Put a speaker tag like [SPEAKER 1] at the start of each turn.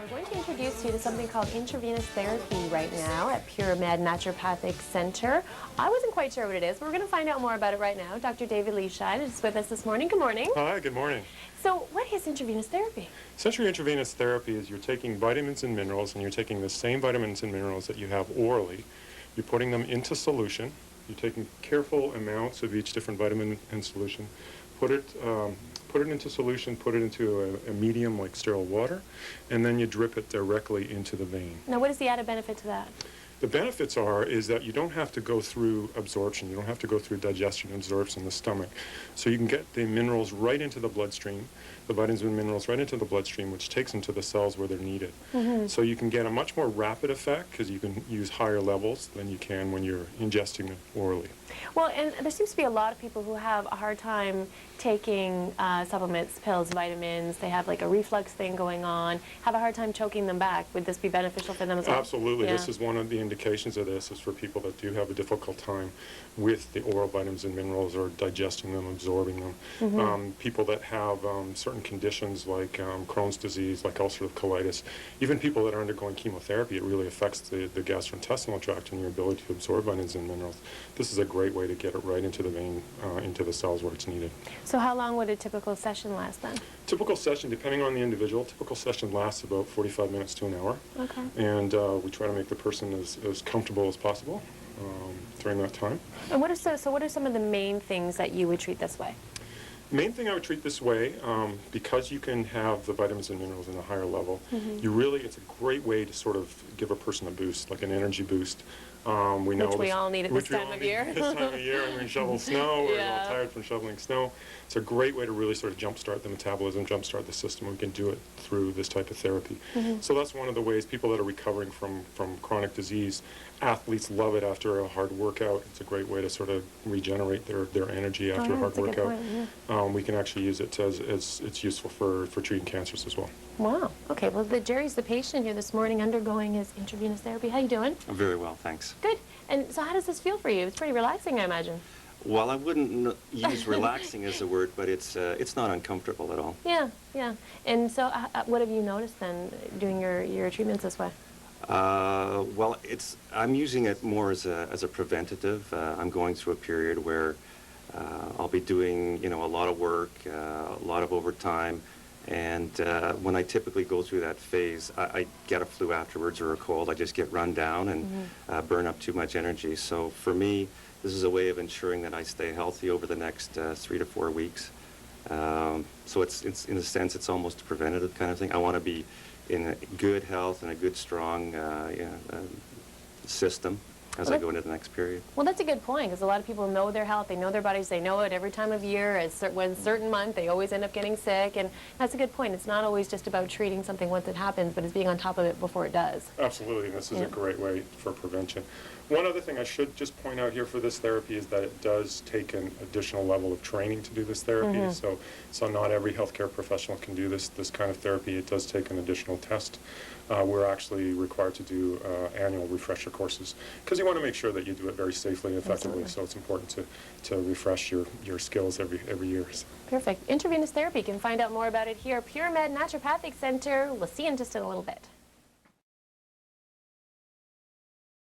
[SPEAKER 1] We're going to introduce you to something called intravenous therapy right now at PureMed Naturopathic Center. I wasn't quite sure what it is, but we're going to find out more about it right now. Dr. David Lescheid is with us this morning. Good morning.
[SPEAKER 2] Hi, good morning.
[SPEAKER 1] So what is intravenous therapy?
[SPEAKER 2] Essentially, intravenous therapy is you're taking vitamins and minerals, and you're taking the same vitamins and minerals that you have orally. You're putting them into solution. You're taking careful amounts of each different vitamin and solution. Put it into solution, put it into a medium like sterile water, and then you drip it directly into the vein.
[SPEAKER 1] Now, what is the added benefit to that?
[SPEAKER 2] The benefits is that you don't have to go through absorption. You don't have to go through digestion and absorption in the stomach. So you can get the minerals right into the bloodstream, the vitamins and minerals right into the bloodstream, which takes them to the cells where they're needed. So you can get a much more rapid effect because you can use higher levels than you can when you're ingesting it orally.
[SPEAKER 1] Well, and there seems to be a lot of people who have a hard time taking supplements, pills, vitamins. They have like a reflux thing going on, have a hard time choking them back. Would this be beneficial for them as well?
[SPEAKER 2] Absolutely.
[SPEAKER 1] Yeah.
[SPEAKER 2] This is one of the indications of this is for people that do have a difficult time with the oral vitamins and minerals or digesting them, absorbing them. People that have certain conditions like Crohn's disease, like ulcerative colitis, even people that are undergoing chemotherapy, it really affects the gastrointestinal tract and your ability to absorb vitamins and minerals. This is a great way to get it right into the vein, into the cells where it's needed.
[SPEAKER 1] So how long would a typical session last then?
[SPEAKER 2] Typical session, depending on the individual, typical session lasts about 45 minutes to an hour.
[SPEAKER 1] Okay.
[SPEAKER 2] And we try to make the person as comfortable as possible during that time.
[SPEAKER 1] And what are some of the main things that you would treat this way?
[SPEAKER 2] Main thing I would treat this way, because you can have the vitamins and minerals in a higher level, it's a great way to sort of give a person a boost, like an energy boost. We know
[SPEAKER 1] Which we all need at this time of year.
[SPEAKER 2] This time of year when we shovel snow, or we're all tired from shoveling snow. It's a great way to really sort of jumpstart the metabolism, jumpstart the system. We can do it through this type of therapy. So that's one of the ways people that are recovering from chronic disease, athletes love it after a hard workout. It's a great way to sort of regenerate their energy after a hard workout. We can actually use it as it's useful for treating cancers as well.
[SPEAKER 1] Wow. Okay. Well, Jerry's the patient here this morning undergoing his intravenous therapy. How you doing?
[SPEAKER 3] I'm very well, thanks.
[SPEAKER 1] Good. And so how does this feel for you? It's pretty relaxing, I imagine.
[SPEAKER 3] Well, I wouldn't use relaxing as a word, but it's not uncomfortable at all.
[SPEAKER 1] Yeah, yeah. And so what have you noticed then doing your treatments this way?
[SPEAKER 3] Well, I'm using it more as a preventative. I'm going through a period where I'll be doing, a lot of work, a lot of overtime, and when I typically go through that phase, I get a flu afterwards or a cold. I just get run down and burn up too much energy. So for me, this is a way of ensuring that I stay healthy over the next 3 to 4 weeks. So it's in a sense, it's almost a preventative kind of thing. I want to be in a good health and a good, strong system as I go into the next period.
[SPEAKER 1] Well, that's a good point, because a lot of people know their health, they know their bodies, they know it every time of year. When certain month, they always end up getting sick, and that's a good point. It's not always just about treating something once it happens, but it's being on top of it before it does.
[SPEAKER 2] Absolutely, and this is a great way for prevention. One other thing I should just point out here for this therapy is that it does take an additional level of training to do this therapy. So not every healthcare professional can do this kind of therapy. It does take an additional test. We're actually required to do annual refresher courses because you want to make sure that you do it very safely and effectively. So it's important to refresh your skills every year. So.
[SPEAKER 1] Perfect. Intravenous therapy. You can find out more about it here at PureMed Naturopathic Center. We'll see you in just in a little bit.